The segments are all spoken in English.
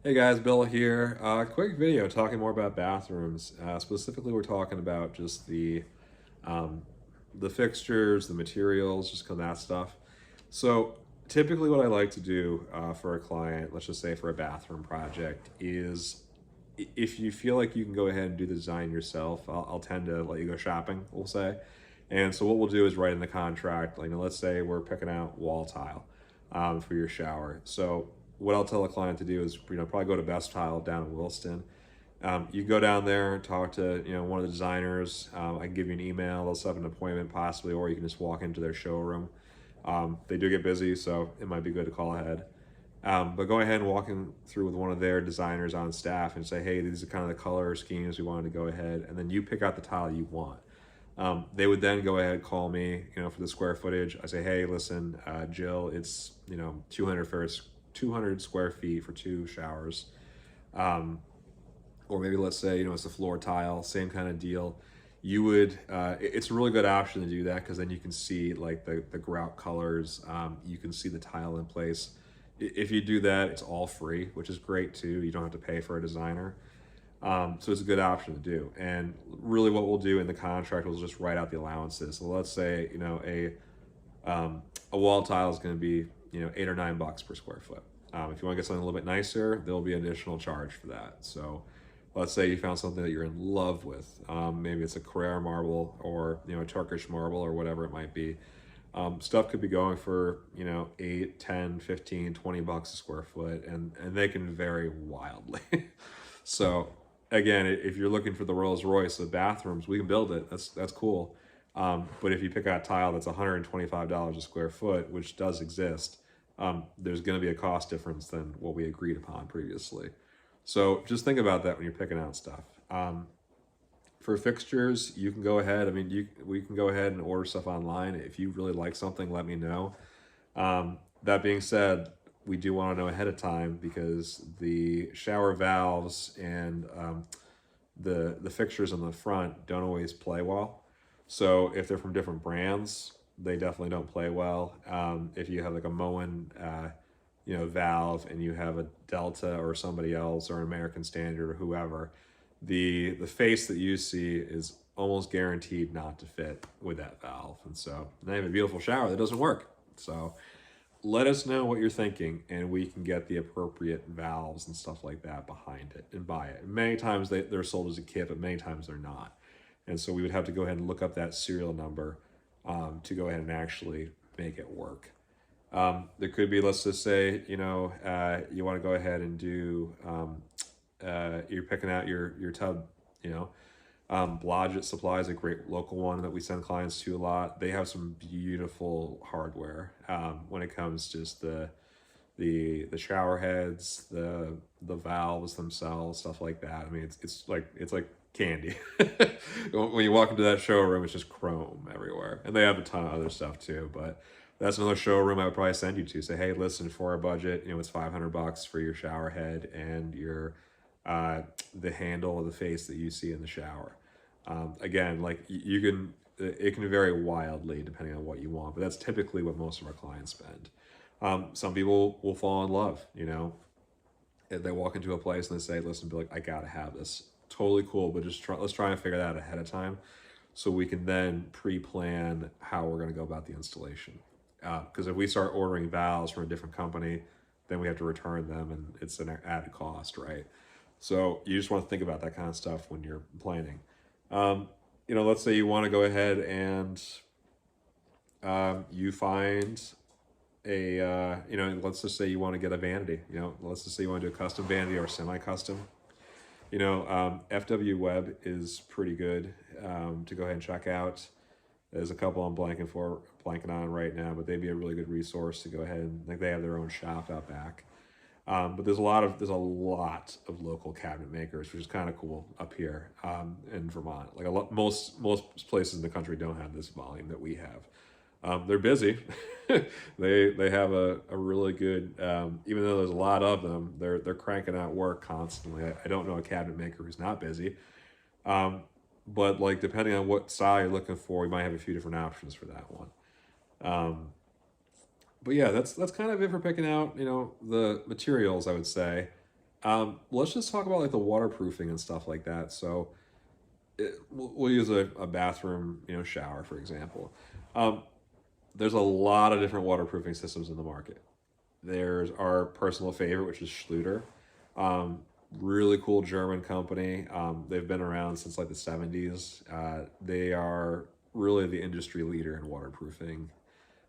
Hey guys, Bill here. Quick video talking more about bathrooms. Specifically, we're talking about just um, the fixtures, the materials, just kind of that stuff. So typically what I like to do for a client, let's just say for a bathroom project, is if you feel like you can go ahead and do the design yourself, I'll tend to let you go shopping, we'll say. And so what we'll do is write in the contract, like, let's say we're picking out wall tile for your shower. So what I'll tell a client to do is, probably go to Best Tile down in Williston. You go down there, talk to, one of the designers. I can give you an email. They'll set up an appointment possibly, or you can just walk into their showroom. They do get busy, so it might be good to call ahead. But go ahead and walk in through with one of their designers on staff and say, hey, these are kind of the color schemes we wanted to go ahead. And then you pick out the tile you want. They would then go ahead, call me, for the square footage. I say, hey, listen, Jill, it's, 200 square feet for 2 showers. Or maybe let's say, it's a floor tile, same kind of deal. You would, it's a really good option to do that because then you can see like the grout colors. You can see the tile in place. If you do that, it's all free, which is great too. You don't have to pay for a designer. So it's a good option to do. And really what we'll do in the contract is just write out the allowances. So let's say, a wall tile is going to be, $8 or $9 per square foot. If you want to get something a little bit nicer, there'll be an additional charge for that. So let's say you found something that you're in love with. Maybe it's a Carrara marble or, a Turkish marble or whatever it might be. Stuff could be going for, 8, 10, 15, $20 a square foot, and they can vary wildly. So again, if you're looking for the Rolls Royce of bathrooms, we can build it. That's cool. But if you pick out tile that's $125 a square foot, which does exist, there's going to be a cost difference than what we agreed upon previously. So just think about that when you're picking out stuff. For fixtures, you can go ahead. We can go ahead and order stuff online. If you really like something, let me know. That being said, we do want to know ahead of time because the shower valves and the fixtures on the front don't always play well. So if they're from different brands, they definitely don't play well. If you have like a Moen, valve, and you have a Delta or somebody else or an American Standard or whoever, the face that you see is almost guaranteed not to fit with that valve. And so now you have a beautiful shower that doesn't work. So let us know what you're thinking and we can get the appropriate valves and stuff like that behind it and buy it. Many times they're sold as a kit, but many times they're not. And so we would have to go ahead and look up that serial number to go ahead and actually make it work. There could be, let's just say, you want to go ahead and do, you're picking out your tub, Blodgett Supply is a great local one that we send clients to a lot. They have some beautiful hardware when it comes just the shower heads, the valves themselves, stuff like that. It's like candy. When you walk into that showroom, it's just chrome everywhere, and they have a ton of other stuff too. But that's another showroom I would probably send you to. Say, hey, listen, for our budget, it's $500 for your shower head and your the handle of the face that you see in the shower. Again, like you can, it can vary wildly depending on what you want, but that's typically what most of our clients spend. Some people will fall in love, if they walk into a place and they say, listen, Bill, I gotta have this. Totally cool, but let's try and figure that out ahead of time so we can then pre-plan how we're gonna go about the installation. Because if we start ordering valves from a different company, then we have to return them and it's an added cost, right? So you just want to think about that kind of stuff when you're planning. Let's say you want to go ahead and you find let's just say you want to get a vanity. Let's just say you want to do a custom vanity or semi-custom. FW Web is pretty good to go ahead and check out. There's a couple I'm blanking on right now, but they'd be a really good resource to go ahead and they have their own shop out back. But there's a lot of local cabinet makers, which is kind of cool up here in Vermont. Like most places in the country don't have this volume that we have. They're busy. They have a really good, even though there's a lot of them, they're cranking out work constantly. I don't know a cabinet maker who's not busy. But like depending on what style you're looking for, we might have a few different options for that one. But yeah, that's kind of it for picking out, the materials, I would say. Let's just talk about like the waterproofing and stuff like that. So we'll use a bathroom, shower, for example. Um, there's a lot of different waterproofing systems in the market. There's our personal favorite, which is Schluter. Um, Really cool German company. They've been around since like the 70s. They are really the industry leader in waterproofing,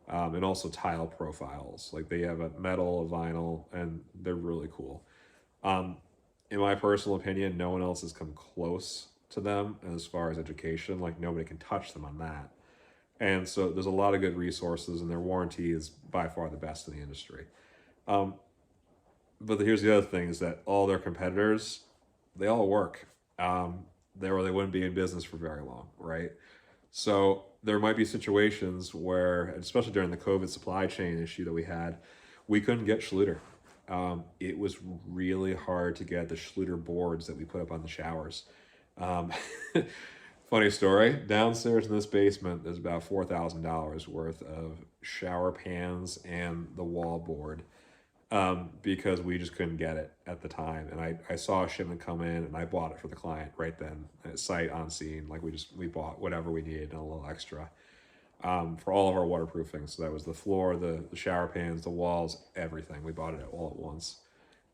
and also tile profiles. Like they have a metal, a vinyl, and they're really cool. Um, in my personal opinion, no one else has come close to them as far as education. Like nobody can touch them on that. And so there's a lot of good resources, and their warranty is by far the best in the industry. Um, but here's the other thing: is that all their competitors, they all work. Or they wouldn't be in business for very long, right? So there might be situations where, especially during the COVID supply chain issue that we had, we couldn't get Schluter. It was really hard to get the Schluter boards that we put up on the showers. Um, Funny story, downstairs in this basement, there's about $4,000 worth of shower pans and the wall board, because we just couldn't get it at the time. And I saw a shipment come in and I bought it for the client right then at sight on scene. Like we bought whatever we needed and a little extra, for all of our waterproofing. So that was the floor, the shower pans, the walls, everything. We bought it all at once.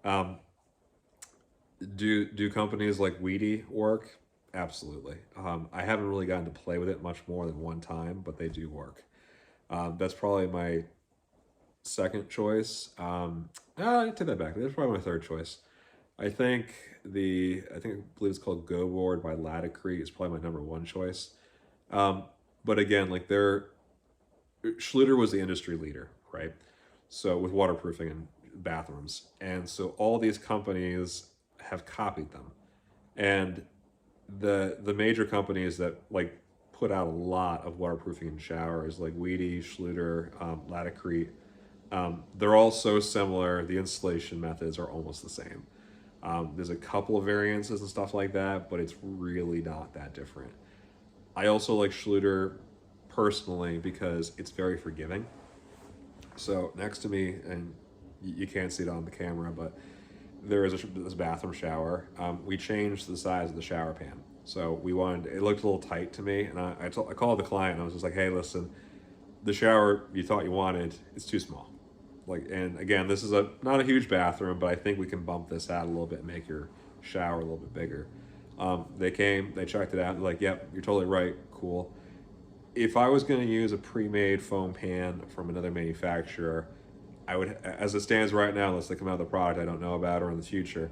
Um, do companies like Wheaty work? Absolutely. I haven't really gotten to play with it much more than one time, but they do work. That's probably my second choice. I take that back. That's probably my third choice. I think I believe it's called Go Board by Laticrete is probably my number one choice. Um, but again, like Schluter was the industry leader, right? So with waterproofing in bathrooms, and so all these companies have copied them, and the major companies that like put out a lot of waterproofing in showers, like Wheaty, Schluter, Laticrete, they're all so similar. The installation methods are almost the same. There's a couple of variances and stuff like that, but it's really not that different. I also like Schluter personally because it's very forgiving. So next to me, and you can't see it on the camera, but there is this bathroom shower. We changed the size of the shower pan. So it looked a little tight to me, and I called the client and I was just like, hey, listen, the shower you thought you wanted, it's too small. Like, and again, this is not a huge bathroom, but I think we can bump this out a little bit and make your shower a little bit bigger. They came, they checked it out, they're like, yep, you're totally right, cool. If I was going to use a pre-made foam pan from another manufacturer, I would, as it stands right now, unless they come out with a product I don't know about or in the future,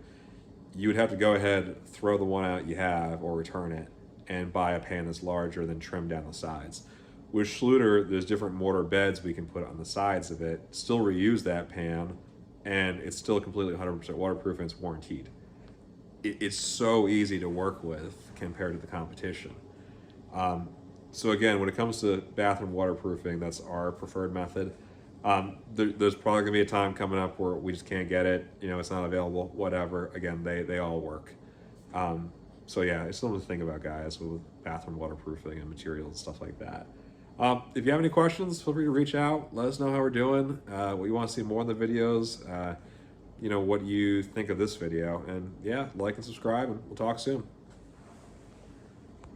you would have to go ahead, throw the one out you have, or return it, and buy a pan that's larger, then trim down the sides. With Schluter, there's different mortar beds we can put on the sides of it, still reuse that pan, and it's still completely 100% waterproof and it's warranted. It's so easy to work with compared to the competition. So again, when it comes to bathroom waterproofing, that's our preferred method. There's probably gonna be a time coming up where we just can't get it. It's not available. Whatever. Again, they all work. So yeah, it's something to think about, guys, with bathroom waterproofing and materials and stuff like that. If you have any questions, feel free to reach out. Let us know how we're doing. What you want to see more in the videos. What you think of this video, and yeah, like and subscribe, and we'll talk soon.